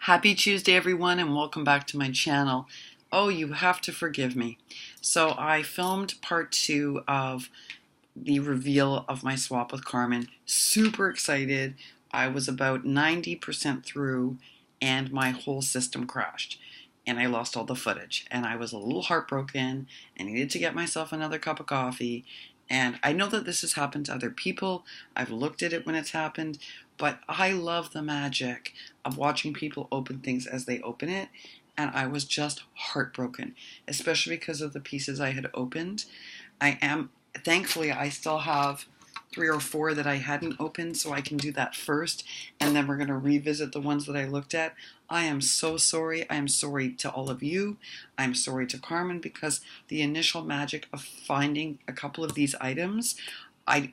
Happy Tuesday, everyone, and welcome back to my channel. Oh, you have to forgive me. So I filmed part 2 of the reveal of my swap with Carmen. Super excited. I was about 90% through and my whole system crashed and I lost all the footage and I was a little heartbroken. I needed to get myself another cup of coffee. And I know that this has happened to other people. I've looked at it when it's happened, but I love the magic of watching people open things as they open it. And I was just heartbroken, especially because of the pieces I had opened. Thankfully, I still have 3 or 4 that I hadn't opened, so I can do that first, and then we're going to revisit the ones that I looked at. I am so sorry. I am sorry to all of you. I'm sorry to Carmen, because the initial magic of finding a couple of these items,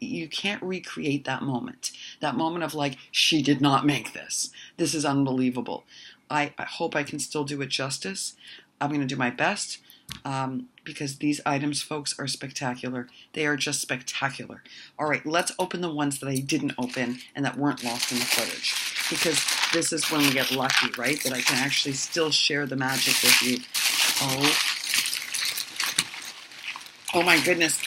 you can't recreate that moment. That moment of like, she did not make this. This is unbelievable. I hope I can still do it justice. I'm going to do my best. Because these items, folks, are spectacular. They are just spectacular. All right, let's open the ones that I didn't open and that weren't lost in the footage. Because this is when we get lucky, right? That I can actually still share the magic with you. Oh my goodness.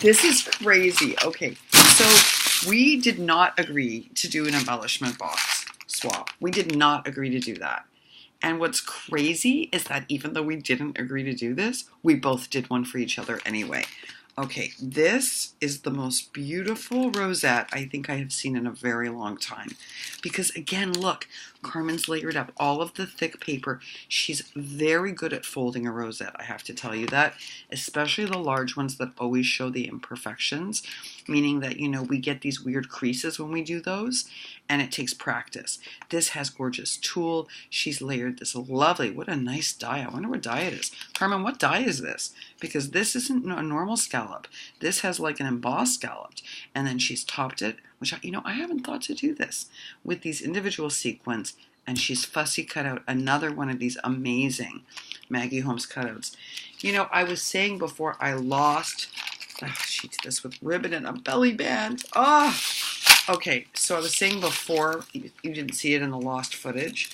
This is crazy. Okay, so we did not agree to do an embellishment box swap. We did not agree to do that. And what's crazy is that even though we didn't agree to do this, we both did one for each other anyway. Okay, this is the most beautiful rosette I think I have seen in a very long time. Because again, look, Carmen's layered up all of the thick paper. She's very good at folding a rosette, I have to tell you that. Especially the large ones that always show the imperfections. Meaning that, you know, we get these weird creases when we do those. And it takes practice. This has gorgeous tulle. She's layered this lovely, what a nice die. I wonder what die it is. Carmen, what die is this? Because this isn't a normal scallop. This has like an embossed scallop. And then she's topped it, which, I haven't thought to do this, with these individual sequins. And she's fussy cut out another one of these amazing Maggie Holmes cutouts. I was saying before I lost, she did this with ribbon and a belly band. Okay, so I was saying before, you didn't see it in the lost footage,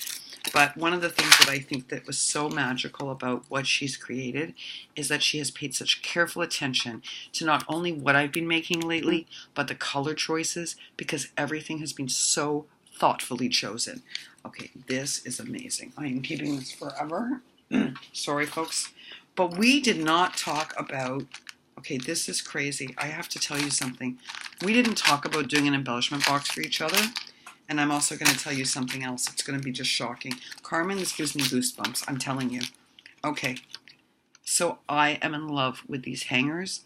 but one of the things that I think that was so magical about what she's created is that she has paid such careful attention to not only what I've been making lately, but the color choices, because everything has been so thoughtfully chosen. Okay, this is amazing. I am keeping this forever. Sorry, folks. But we did not talk about... Okay, this is crazy. I have to tell you something. We didn't talk about doing an embellishment box for each other. And I'm also going to tell you something else. It's going to be just shocking. Carmen, this gives me goosebumps. I'm telling you. Okay, so I am in love with these hangers.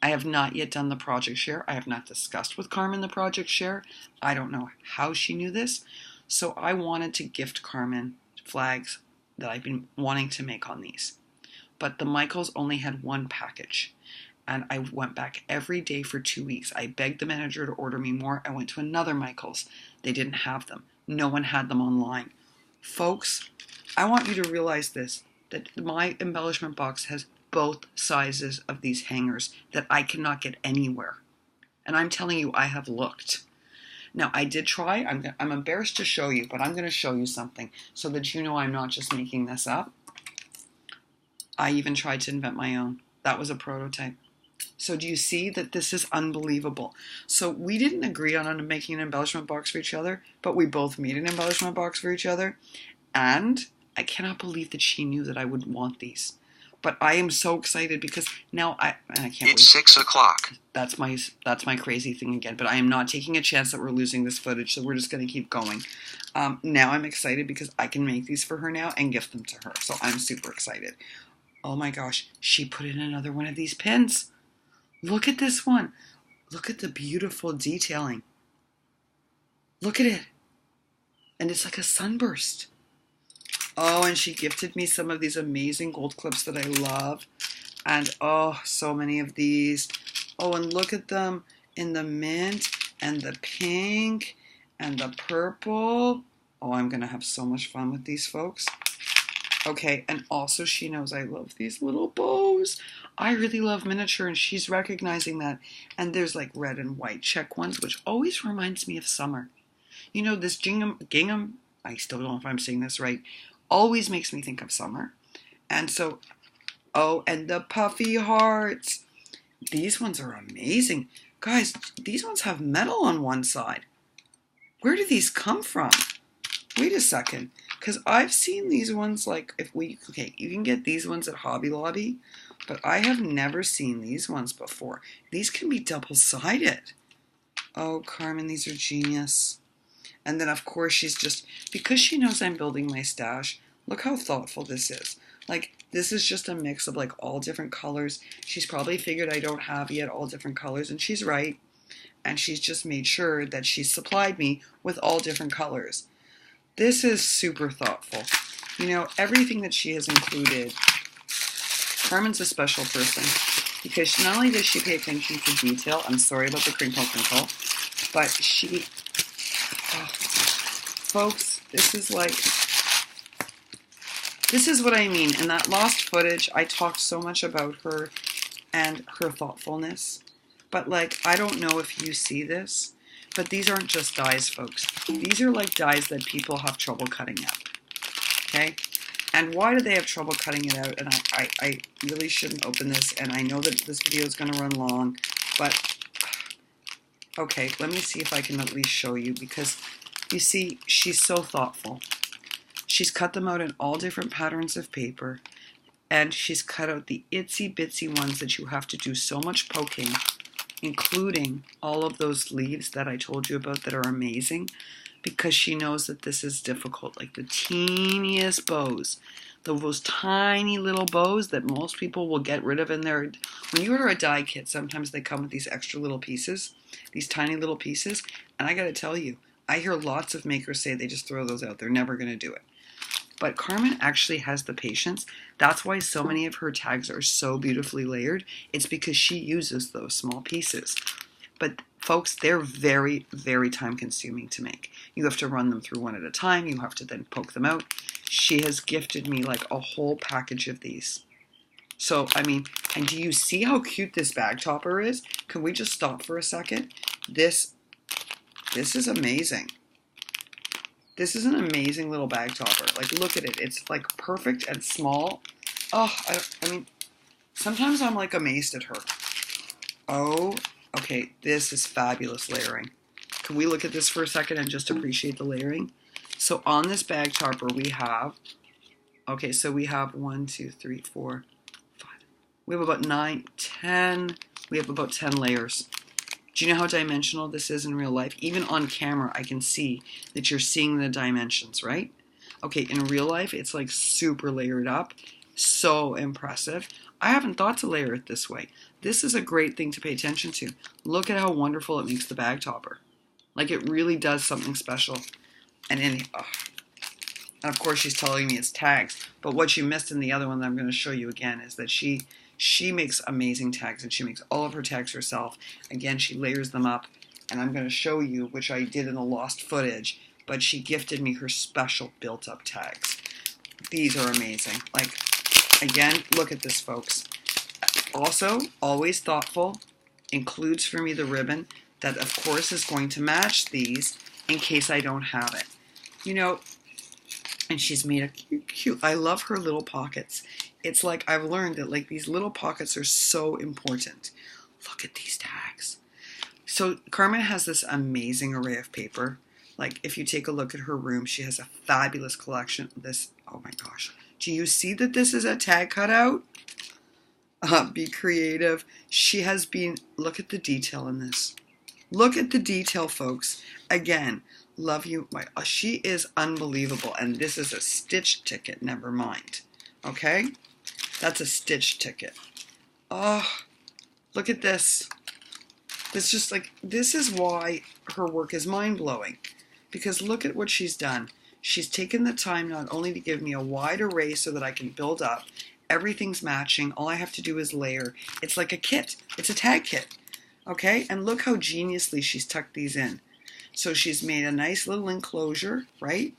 I have not yet done the project share. I have not discussed with Carmen the project share. I don't know how she knew this. So I wanted to gift Carmen flags that I've been wanting to make on these. But the Michaels only had one package. And I went back every day for 2 weeks. I begged the manager to order me more. I went to another Michaels. They didn't have them. No one had them online. Folks, I want you to realize this, that my embellishment box has both sizes of these hangers that I cannot get anywhere. And I'm telling you, I have looked. Now, I did try. I'm embarrassed to show you, but I'm going to show you something so that you know I'm not just making this up. I even tried to invent my own. That was a prototype. So do you see that this is unbelievable? So we didn't agree on making an embellishment box for each other, but we both made an embellishment box for each other. And I cannot believe that she knew that I would want these. But I am so excited because now I can't wait. It's 6 o'clock. That's my crazy thing again. But I am not taking a chance that we're losing this footage, so we're just going to keep going. Now I'm excited because I can make these for her now and gift them to her. So I'm super excited. Oh my gosh, she put in another one of these pins. Look at this one. Look at the beautiful detailing. Look at it. And it's like a sunburst. Oh, and she gifted me some of these amazing gold clips that I love. And oh, so many of these. Oh, and look at them in the mint and the pink and the purple. Oh, I'm going to have so much fun with these, folks. Okay, and also she knows I love these little bows. I really love miniature, and she's recognizing that. And there's like red and white check ones, which always reminds me of summer. You know, this gingham I still don't know if I'm saying this right, always makes me think of summer. And so, oh, and the puffy hearts. These ones are amazing. Guys, these ones have metal on one side. Where do these come from? Wait a second. Because I've seen these ones like, okay, you can get these ones at Hobby Lobby, but I have never seen these ones before. These can be double-sided. Oh, Carmen, these are genius. And then, of course, she's just, because she knows I'm building my stash, look how thoughtful this is. Like, this is just a mix of, like, all different colors. She's probably figured I don't have yet all different colors, and she's right. And she's just made sure that she's supplied me with all different colors. This is super thoughtful. You know, everything that she has included, Carmen's a special person because not only does she pay attention to detail, I'm sorry about the crinkle, but she, folks, this is what I mean. In that lost footage, I talked so much about her and her thoughtfulness. But like, I don't know if you see this, but these aren't just dies, folks. These are like dies that people have trouble cutting out, okay? And why do they have trouble cutting it out? And I really shouldn't open this, and I know that this video is gonna run long, but okay, let me see if I can at least show you, because you see, she's so thoughtful. She's cut them out in all different patterns of paper, and she's cut out the itsy bitsy ones that you have to do so much poking, including all of those leaves that I told you about that are amazing, because she knows that this is difficult. Like the teeniest bows, those tiny little bows that most people will get rid of in their, when you order a die kit, sometimes they come with these extra little pieces, these tiny little pieces, and I gotta tell you, I hear lots of makers say they just throw those out. They're never gonna do it. But Carmen actually has the patience. That's why so many of her tags are so beautifully layered. It's because she uses those small pieces. But folks, they're very, very time consuming to make. You have to run them through one at a time. You have to then poke them out. She has gifted me like a whole package of these. So, I mean, and do you see how cute this bag topper is? Can we just stop for a second? This is amazing. This is an amazing little bag topper. Like, look at it. It's like perfect and small. Oh, I mean, sometimes I'm like amazed at her. Oh, okay. This is fabulous layering. Can we look at this for a second and just appreciate the layering? So on this bag topper, we have, okay, so we have 1, 2, 3, 4, 5. We have about 9, 10. We have about 10 layers. Do you know how dimensional this is in real life? Even on camera, I can see that you're seeing the dimensions, right? Okay, in real life, it's like super layered up. So impressive. I haven't thought to layer it this way. This is a great thing to pay attention to. Look at how wonderful it makes the bag topper. Like, it really does something special. And of course, she's telling me it's tags. But what you missed in the other one that I'm going to show you again is that she makes amazing tags, and she makes all of her tags herself. Again, she layers them up, and I'm going to show you, which I did in the lost footage, but she gifted me her special built-up tags. These are amazing. Like, again, look at this, folks. Also, always thoughtful, includes for me the ribbon that, of course, is going to match these in case I don't have it. You know, and she's made a cute, I love her little pockets. It's like I've learned that like these little pockets are so important. Look at these tags. So Carmen has this amazing array of paper. Like if you take a look at her room, she has a fabulous collection of this. Oh my gosh. Do you see that this is a tag cutout? Be creative. She has been, look at the detail in this. Look at the detail, folks. Again, love you. She is unbelievable. And this is a stitch ticket, never mind. Okay? That's a stitch ticket. Oh, look at this. It's just like, this is why her work is mind-blowing. Because look at what she's done. She's taken the time not only to give me a wide array so that I can build up. Everything's matching. All I have to do is layer. It's like a kit. It's a tag kit. Okay? And look how geniusly she's tucked these in. So she's made a nice little enclosure, right?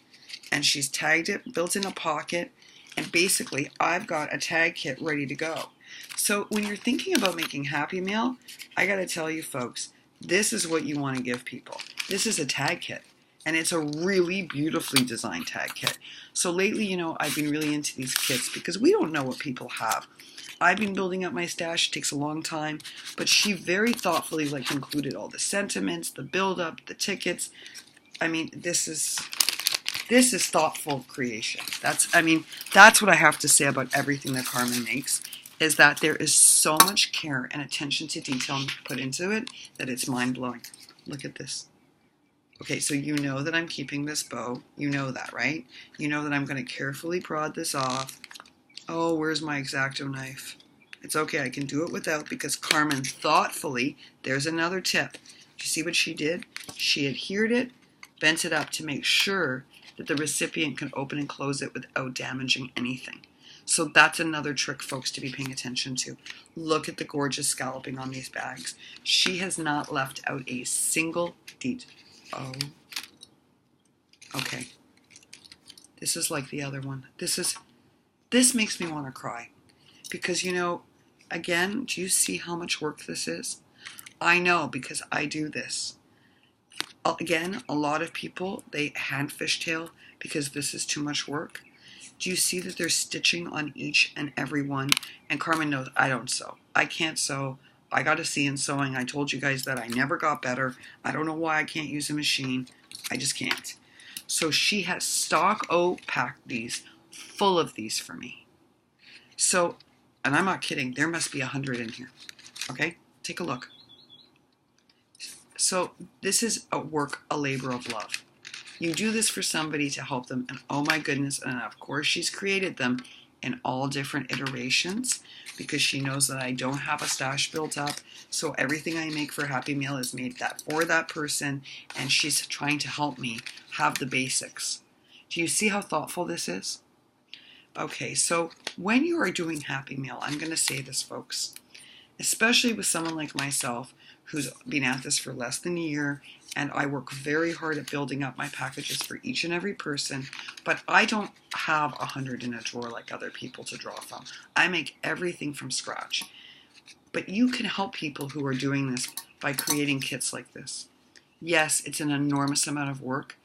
And she's tagged it, built in a pocket. And basically, I've got a tag kit ready to go. So when you're thinking about making Happy Mail, I got to tell you folks, this is what you want to give people. This is a tag kit. And it's a really beautifully designed tag kit. So lately, you know, I've been really into these kits because we don't know what people have. I've been building up my stash. It takes a long time. But she very thoughtfully like included all the sentiments, the build-up, the tickets. I mean, this is thoughtful creation. That's what I have to say about everything that Carmen makes, is that there is so much care and attention to detail put into it that it's mind-blowing. Look at this. Okay, so you know that I'm keeping this bow. You know that, right? You know that I'm going to carefully prod this off. Oh, where's my X-Acto knife? It's okay, I can do it without, because Carmen thoughtfully, there's another tip. Do you see what she did? She adhered it, bent it up to make sure that the recipient can open and close it without damaging anything. So that's another trick, folks, to be paying attention to. Look at the gorgeous scalloping on these bags. She has not left out a single detail. Oh, okay. This is like the other one. This makes me want to cry. Because, you know, again, do you see how much work this is? I know, because I do this. Again, a lot of people, they hand fishtail because this is too much work. Do you see that there's stitching on each and every one? And Carmen knows I don't sew. I can't sew. I got a C in sewing. I told you guys that I never got better. I don't know why I can't use a machine. I just can't. So she has stock packed these, full of these for me. So, and I'm not kidding, there must be 100 in here. Okay, take a look. So this is a labor of love. You do this for somebody to help them, and oh my goodness, and of course she's created them in all different iterations because she knows that I don't have a stash built up. So everything I make for Happy Meal is made for that person, and she's trying to help me have the basics. Do you see how thoughtful this is? Okay, so when you are doing Happy Meal, I'm going to say this, folks, especially with someone like myself who's been at this for less than a year, and I work very hard at building up my packages for each and every person, but I don't have 100 in a drawer like other people to draw from. I make everything from scratch. But you can help people who are doing this by creating kits like this. Yes, it's an enormous amount of work,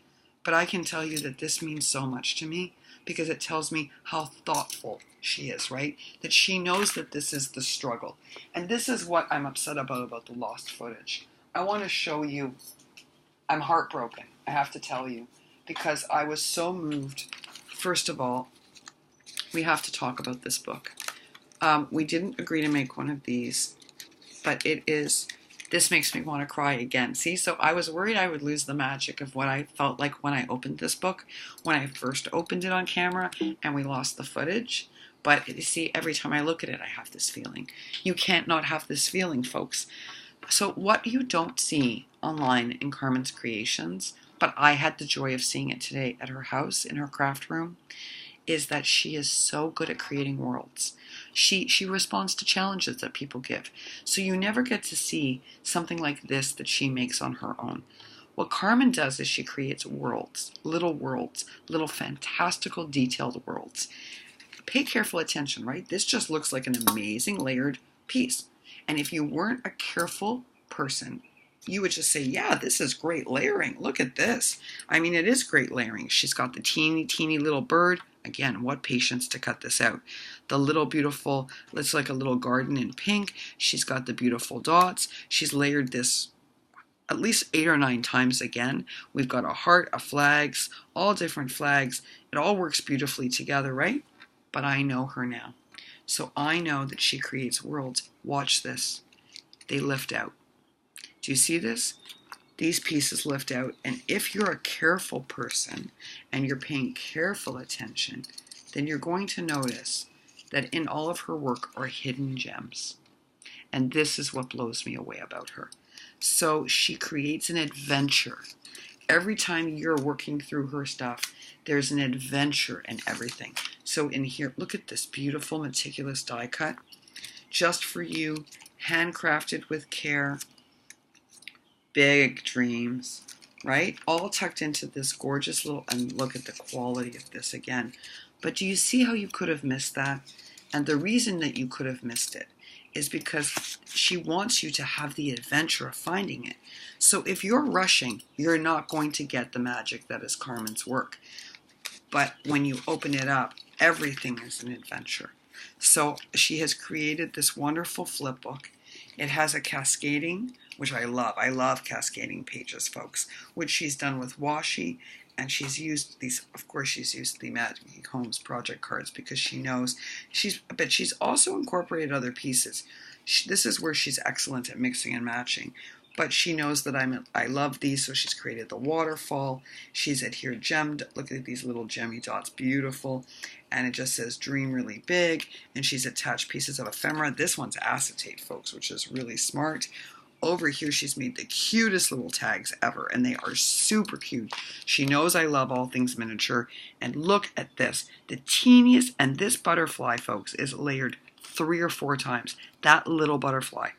but I can tell you that this means so much to me because it tells me how thoughtful she is, right? That she knows that this is the struggle. And this is what I'm upset about the lost footage. I want to show you. I'm heartbroken, I have to tell you, because I was so moved. First of all, we have to talk about this book. We didn't agree to make one of these, but this makes me want to cry again. See, so I was worried I would lose the magic of what I felt like when I opened this book, when I first opened it on camera, and we lost the footage. But you see, every time I look at it, I have this feeling. You can't not have this feeling, folks. So what you don't see online in Carmen's creations, but I had the joy of seeing it today at her house in her craft room, is that she is so good at creating worlds. She responds to challenges that people give. So you never get to see something like this that she makes on her own. What Carmen does is she creates worlds, little fantastical detailed worlds. Pay careful attention, right? This just looks like an amazing layered piece. And if you weren't a careful person, you would just say, yeah, this is great layering. Look at this. I mean, it is great layering. She's got the teeny little bird. Again, what patience to cut this out. The little beautiful, looks like a little garden in pink. She's got the beautiful dots. She's layered this at least 8 or 9 times again. We've got a heart, a flags, all different flags. It all works beautifully together, right? But I know her now. So I know that she creates worlds. Watch this. They lift out. Do you see this? These pieces lift out. And if you're a careful person and you're paying careful attention, then you're going to notice that in all of her work are hidden gems. And this is what blows me away about her. So she creates an adventure. Every time you're working through her stuff, there's an adventure in everything. So in here, look at this beautiful meticulous die cut. Just for you, handcrafted with care. Big dreams, right? All tucked into this gorgeous little, and look at the quality of this again. But do you see how you could have missed that? And the reason that you could have missed it is because she wants you to have the adventure of finding it. So if you're rushing, you're not going to get the magic that is Carmen's work. But when you open it up, everything is an adventure. So she has created this wonderful flip book. It has a cascading, which I love. I love cascading pages, folks, which she's done with washi. And she's used these, of course, she's used the Magic Homes project cards because she knows but she's also incorporated other pieces. This is where she's excellent at mixing and matching. But she knows that I love these, so she's created the waterfall. She's adhered gemmed. Look at these little gemmy dots, beautiful. And it just says dream really big. And she's attached pieces of ephemera. This one's acetate, folks, which is really smart. Over here, she's made the cutest little tags ever, and they are super cute. She knows I love all things miniature. And look at this. The teeniest, and this butterfly, folks, is layered 3 or 4 times. That little butterfly.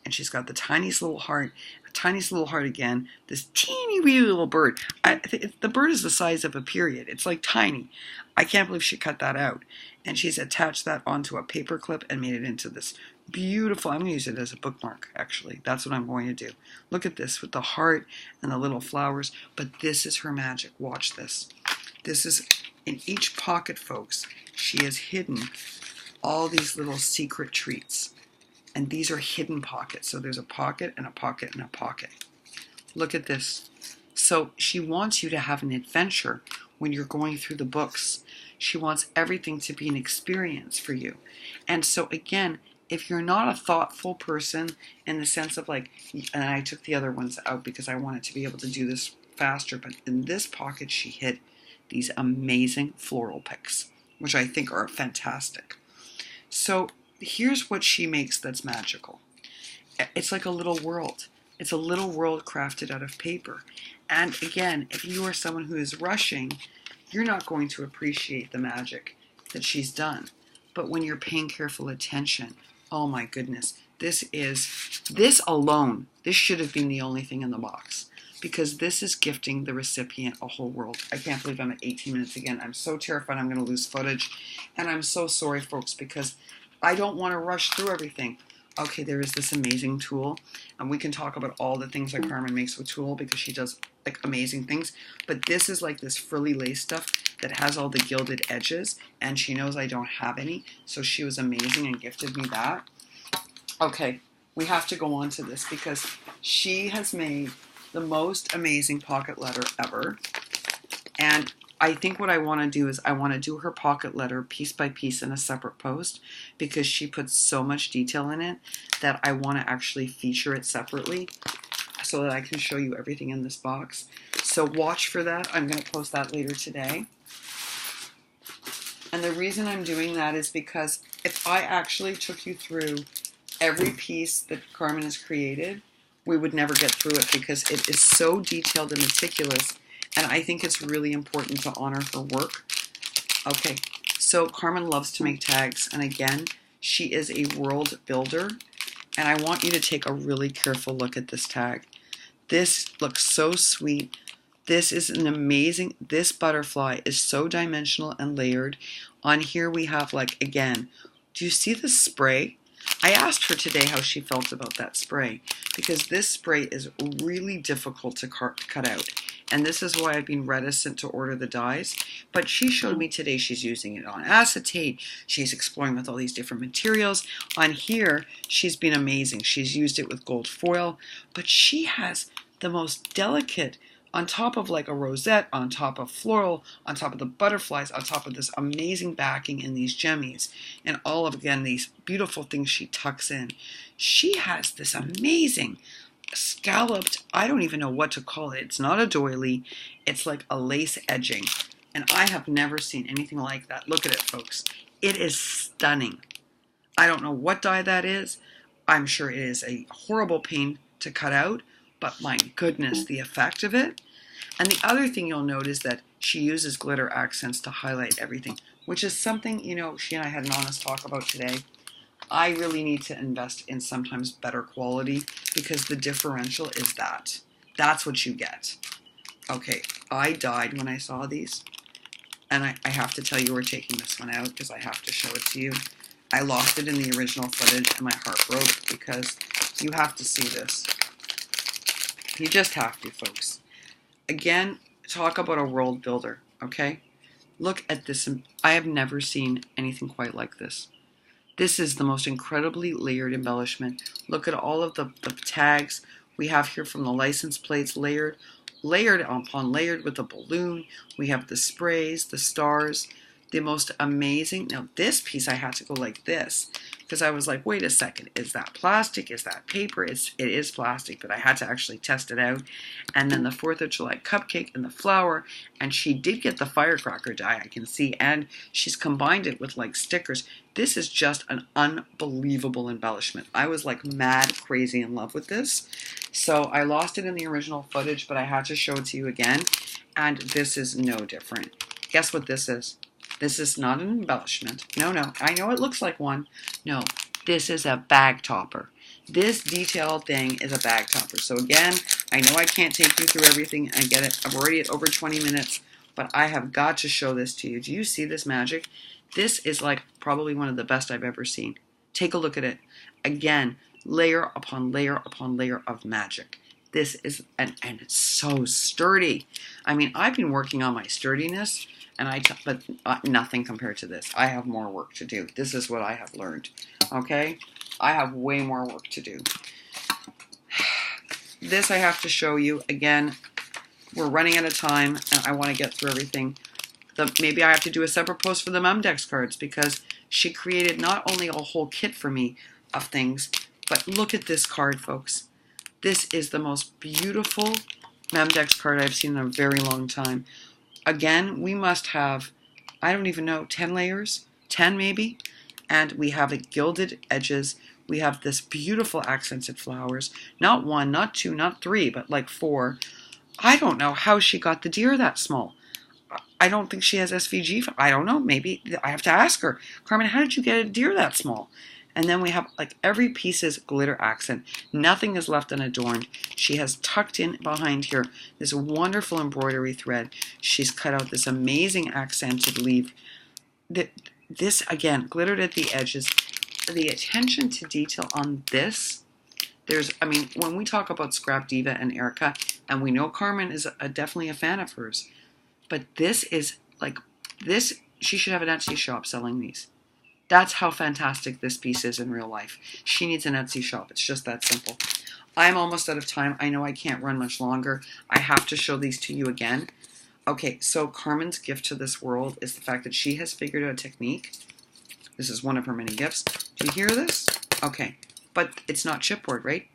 And she's got the tiniest little heart, the tiniest little heart again, this teeny wee little bird. The bird is the size of a period. It's like tiny. I can't believe she cut that out. And she's attached that onto a paper clip and made it into this beautiful, I'm going to use it as a bookmark, actually. That's what I'm going to do. Look at this with the heart and the little flowers. But this is her magic. Watch this. This is in each pocket, folks. She has hidden all these little secret treats. And these are hidden pockets. So there's a pocket and a pocket and a pocket. Look at this. So she wants you to have an adventure when you're going through the books. She wants everything to be an experience for you. And so again, if you're not a thoughtful person in the sense of like, and I took the other ones out because I wanted to be able to do this faster, but in this pocket she hid these amazing floral picks, which I think are fantastic. So here's what she makes that's magical. It's like a little world. It's a little world crafted out of paper. And again, if you are someone who is rushing, you're not going to appreciate the magic that she's done. But when you're paying careful attention, oh my goodness, this alone, this should have been the only thing in the box. Because this is gifting the recipient a whole world. I can't believe I'm at 18 minutes again. I'm so terrified I'm going to lose footage. And I'm so sorry, folks, because I don't want to rush through everything. Okay, there is this amazing tulle, and we can talk about all the things that Carmen makes with tulle because she does like amazing things. But this is like this frilly lace stuff that has all the gilded edges, and she knows I don't have any, so she was amazing and gifted me that. Okay, we have to go on to this because she has made the most amazing pocket letter ever, and I think what I want to do is I want to do her pocket letter piece by piece in a separate post because she puts so much detail in it that I want to actually feature it separately so that I can show you everything in this box. So watch for that. I'm going to post that later today. And the reason I'm doing that is because if I actually took you through every piece that Carmen has created, we would never get through it because it is so detailed and meticulous. And I think it's really important to honor her work. Okay, so Carmen loves to make tags. And again, she is a world builder. And I want you to take a really careful look at this tag. This looks so sweet. This is an amazing, this butterfly is so dimensional and layered. On here we have like, again, do you see the spray? I asked her today how she felt about that spray because this spray is really difficult to cut out. And this is why I've been reticent to order the dies. But she showed me today she's using it on acetate. She's exploring with all these different materials. On here, she's been amazing. She's used it with gold foil. But she has the most delicate, on top of like a rosette, on top of floral, on top of the butterflies, on top of this amazing backing and these gemmies. And all of, again, these beautiful things she tucks in. She has this amazing scalloped, I don't even know what to call it. It's not a doily. It's like a lace edging. And I have never seen anything like that. Look at it, folks. It is stunning. I don't know what dye that is. I'm sure it is a horrible pain to cut out. But my goodness, the effect of it. And the other thing you'll note is that she uses glitter accents to highlight everything. Which is something, you know, she and I had an honest talk about today. I really need to invest in sometimes better quality because the differential is that. That's what you get. Okay, I died when I saw these. And I have to tell you we're taking this one out because I have to show it to you. I lost it in the original footage and my heart broke because you have to see this. You just have to, folks. Again, talk about a world builder, okay? Look at this. I have never seen anything quite like this. This is the most incredibly layered embellishment. Look at all of the tags we have here from the license plates, layered upon layered with a balloon. We have the sprays, the stars, the most amazing. Now this piece I had to go like this because I was like, wait a second, is that plastic? Is that paper? It is plastic, but I had to actually test it out. And then the 4th of July cupcake and the flower, and she did get the firecracker die, I can see, and she's combined it with like stickers. This is just an unbelievable embellishment. I was like mad crazy in love with this. So I lost it in the original footage, but I had to show it to you again. And this is no different. Guess what this is? This is not an embellishment. No, I know it looks like one. No, this is a bag topper. This detailed thing is a bag topper. So again, I know I can't take you through everything. I get it. I'm already at over 20 minutes, but I have got to show this to you. Do you see this magic? This is like probably one of the best I've ever seen. Take a look at it. Again, layer upon layer upon layer of magic. This is, and it's so sturdy. I mean, I've been working on my sturdiness, but nothing compared to this. I have more work to do. This is what I have learned. Okay? I have way more work to do. This I have to show you. Again, we're running out of time, and I want to get through everything. Maybe I have to do a separate post for the Memdex cards because she created not only a whole kit for me of things, but look at this card, folks. This is the most beautiful Memdex card I've seen in a very long time. Again, we must have, I don't even know, 10 layers? 10 maybe? And we have it gilded edges. We have this beautiful accented flowers. Not 1, not 2, not 3, but like 4. I don't know how she got the deer that small. I don't think she has SVG. I don't know. Maybe I have to ask her. Carmen, how did you get a deer that small? And then we have like every piece is glitter accent. Nothing is left unadorned. She has tucked in behind here this wonderful embroidery thread. She's cut out this amazing accented leaf. This, again, glittered at the edges. The attention to detail on this, I mean, when we talk about Scrap Diva and Erica, and we know Carmen is definitely a fan of hers, but this is like, she should have an Etsy shop selling these. That's how fantastic this piece is in real life. She needs an Etsy shop. It's just that simple. I'm almost out of time. I know I can't run much longer. I have to show these to you again. Okay, so Carmen's gift to this world is the fact that she has figured out a technique. This is one of her many gifts. Do you hear this? Okay, but it's not chipboard, right?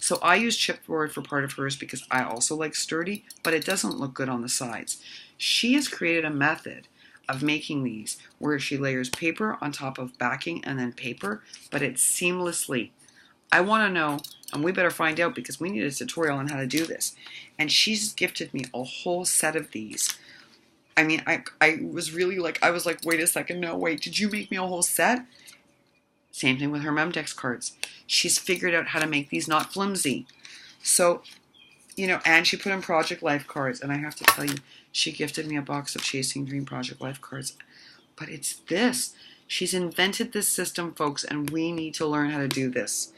So I use chipboard for part of hers because I also like sturdy, but it doesn't look good on the sides. She has created a method of making these where she layers paper on top of backing and then paper, but it's seamlessly. I want to know, and we better find out because we need a tutorial on how to do this. And she's gifted me a whole set of these. I mean, I was really like, I was like, wait a second, no, wait, did you make me a whole set? Same thing with her Memdex cards. She's figured out how to make these not flimsy. So, you know, and she put in Project Life cards, and I have to tell you, she gifted me a box of Chasing Dream Project Life cards. But it's this. She's invented this system, folks, and we need to learn how to do this.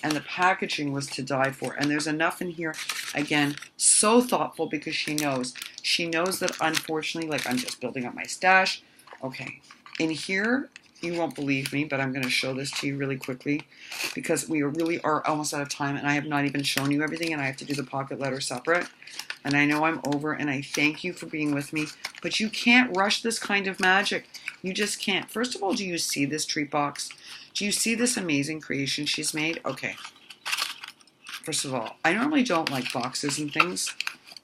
And the packaging was to die for. And there's enough in here, again, so thoughtful because she knows. She knows that, unfortunately, like, I'm just building up my stash. Okay, in here, you won't believe me, but I'm going to show this to you really quickly because we really are almost out of time, and I have not even shown you everything, and I have to do the pocket letter separate. And I know I'm over, and I thank you for being with me, but you can't rush this kind of magic. You just can't. First of all, do you see this treat box? Do you see this amazing creation she's made? Okay. First of all, I normally don't like boxes and things.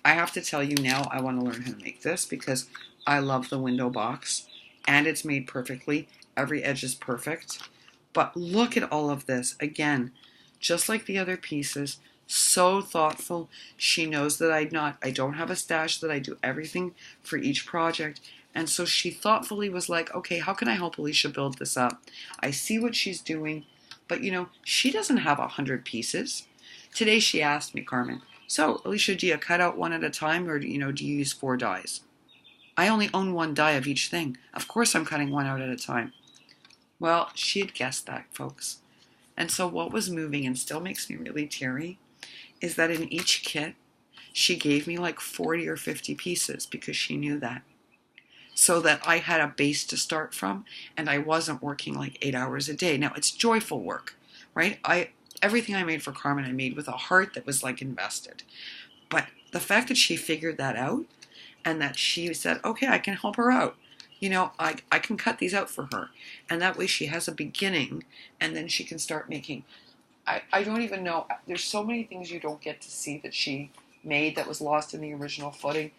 I have to tell you now, I want to learn how to make this because I love the window box, and it's made perfectly. Every edge is perfect. But look at all of this. Again, just like the other pieces, so thoughtful. She knows that I don't have a stash, that I do everything for each project. And so she thoughtfully was like, okay, how can I help Alicia build this up? I see what she's doing, but you know, she doesn't have 100 pieces. Today she asked me, Carmen, so Alicia, do you cut out one at a time, or do you use 4 dies? I only own 1 die of each thing. Of course I'm cutting one out at a time. Well, she had guessed that, folks. And so what was moving and still makes me really teary is that in each kit, she gave me like 40 or 50 pieces because she knew that. So that I had a base to start from and I wasn't working like 8 hours a day. Now, it's joyful work, right? Everything I made for Carmen, I made with a heart that was like invested. But the fact that she figured that out and that she said, okay, I can help her out. I can cut these out for her. And that way she has a beginning and then she can start making. I don't even know. There's so many things you don't get to see that she made that was lost in the original footing.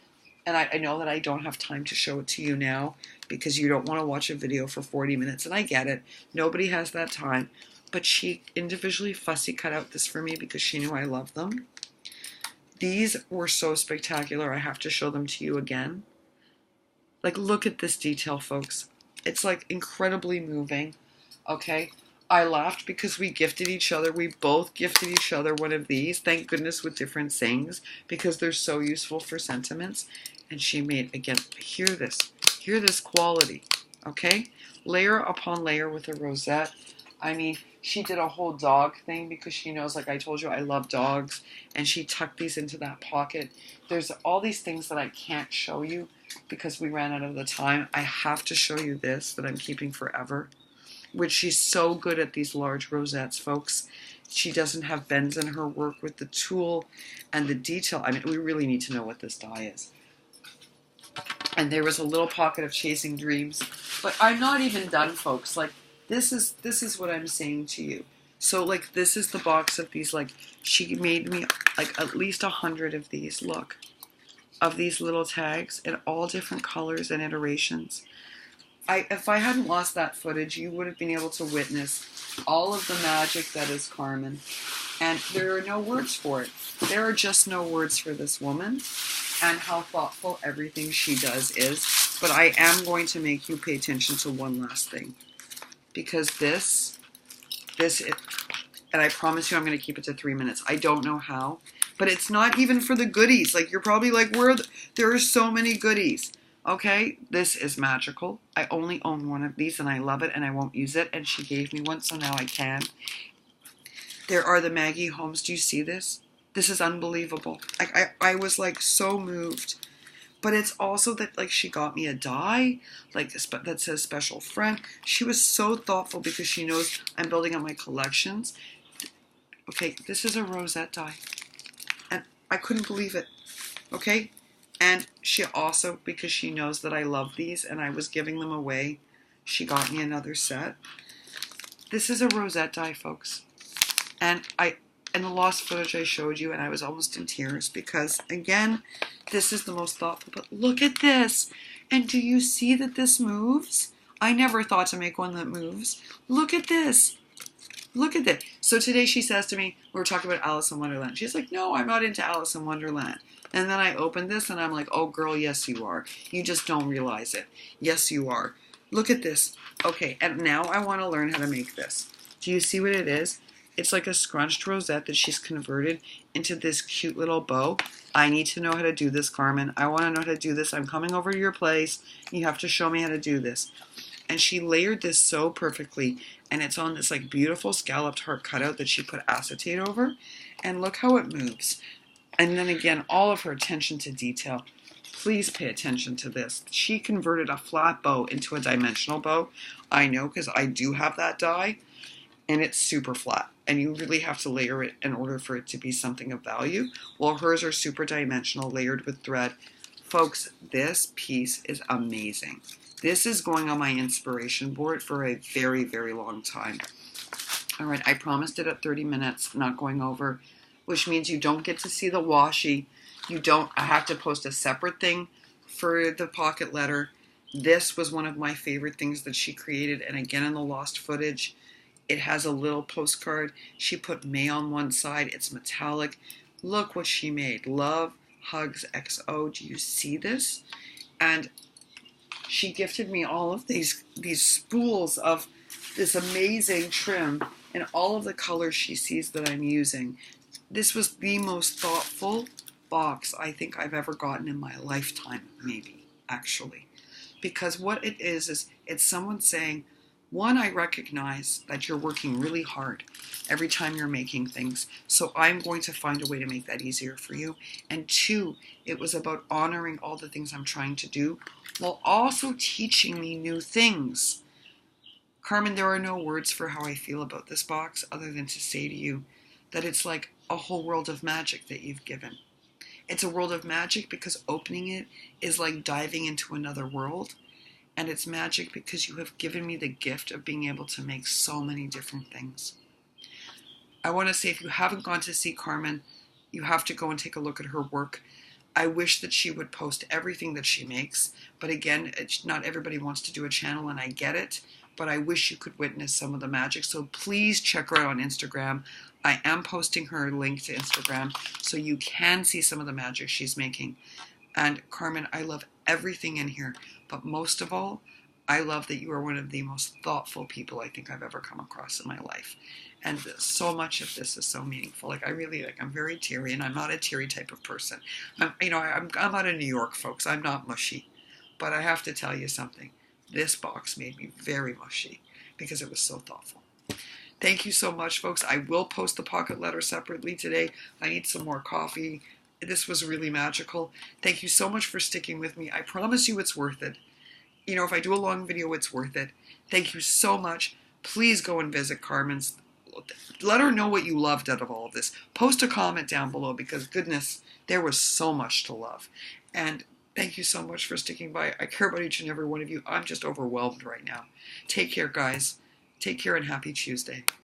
And I know that I don't have time to show it to you now because you don't want to watch a video for 40 minutes. And I get it. Nobody has that time. But she individually fussy cut out this for me because she knew I loved them. These were so spectacular. I have to show them to you again. Like, look at this detail, folks. It's like incredibly moving. Okay. I laughed because we gifted each other. We both gifted each other one of these. Thank goodness with different sayings because they're so useful for sentiments. And she made, again, hear this quality. Okay. Layer upon layer with a rosette. I mean, she did a whole dog thing because she knows, like I told you, I love dogs. And she tucked these into that pocket. There's all these things that I can't show you because we ran out of the time. I have to show you this that I'm keeping forever, which she's so good at these large rosettes, folks. She doesn't have bends in her work with the tool and the detail. I mean, we really need to know what this die is. And there was a little pocket of Chasing Dreams. But I'm not even done, folks. Like, this is what I'm saying to you. So, like, this is the box of these. Like, she made me, like, at least 100 of these, look. Of these little tags in all different colors and iterations. If I hadn't lost that footage, you would have been able to witness all of the magic that is Carmen. And there are no words for it. There are just no words for this woman and how thoughtful everything she does is. But I am going to make you pay attention to one last thing. Because this, and I promise you I'm going to keep it to 3 minutes. I don't know how. But it's not even for the goodies. Like, you're probably like, there are so many goodies. Okay, this is magical. I only own one of these and I love it and I won't use it. And she gave me one, so now I can. There are the Maggie Holmes. Do you see this? This is unbelievable. I was like so moved. But it's also that, like, she got me a die, like, that says special friend. She was so thoughtful because she knows I'm building up my collections. Okay, this is a rosette die. And I couldn't believe it. Okay? And she also, because she knows that I love these and I was giving them away, she got me another set. This is a rosette die, folks. And in the lost footage I showed you, and I was almost in tears because, again, this is the most thoughtful. But look at this. And do you see that this moves? I never thought to make one that moves. Look at this. Look at that. So today she says to me, we were talking about Alice in Wonderland. She's like, no, I'm not into Alice in Wonderland. And then I opened this and I'm like, oh girl, yes you are. You just don't realize it. Yes you are. Look at this. Okay, and now I want to learn how to make this. Do you see what it is? It's like a scrunched rosette that she's converted into this cute little bow. I need to know how to do this, Carmen. I want to know how to do this. I'm coming over to your place. You have to show me how to do this. And she layered this so perfectly. And it's on this like beautiful scalloped heart cutout that she put acetate over. And look how it moves. And then again, all of her attention to detail. Please pay attention to this. She converted a flat bow into a dimensional bow. I know because I do have that die. And it's super flat. And you really have to layer it in order for it to be something of value. Well, hers are super dimensional, layered with thread. Folks, this piece is amazing. This is going on my inspiration board for a very, very long time. All right, I promised it at 30 minutes, not going over, which means you don't get to see the washi. I have to post a separate thing for the pocket letter. This was one of my favorite things that she created. And again, in the lost footage, it has a little postcard. She put May on one side. It's metallic. Look what she made. Love, hugs, XO. Do you see this? And she gifted me all of these spools of this amazing trim and all of the colors she sees that I'm using. This was the most thoughtful box I think I've ever gotten in my lifetime, maybe, actually. Because what it is it's someone saying, One, I recognize that you're working really hard every time you're making things. So I'm going to find a way to make that easier for you. And two, it was about honoring all the things I'm trying to do while also teaching me new things. Carmen, there are no words for how I feel about this box other than to say to you that it's like a whole world of magic that you've given. It's a world of magic because opening it is like diving into another world. And it's magic because you have given me the gift of being able to make so many different things. I want to say, if you haven't gone to see Carmen, you have to go and take a look at her work. I wish that she would post everything that she makes. But again, not everybody wants to do a channel, and I get it. But I wish you could witness some of the magic. So please check her out on Instagram. I am posting her link to Instagram so you can see some of the magic she's making. And Carmen, I love everything in here. But most of all, I love that you are one of the most thoughtful people I think I've ever come across in my life. And so much of this is so meaningful. Like, I really, I'm very teary, and I'm not a teary type of person. I'm out of New York, folks. I'm not mushy. But I have to tell you something. This box made me very mushy because it was so thoughtful. Thank you so much, folks. I will post the pocket letter separately today. I need some more coffee. This was really magical. Thank you so much for sticking with me. I promise you it's worth it. If I do a long video, it's worth it. Thank you so much. Please go and visit Carmen's. Let her know what you loved out of all of this. Post a comment down below because, goodness, there was so much to love. And thank you so much for sticking by. I care about each and every one of you. I'm just overwhelmed right now. Take care, guys. Take care and happy Tuesday.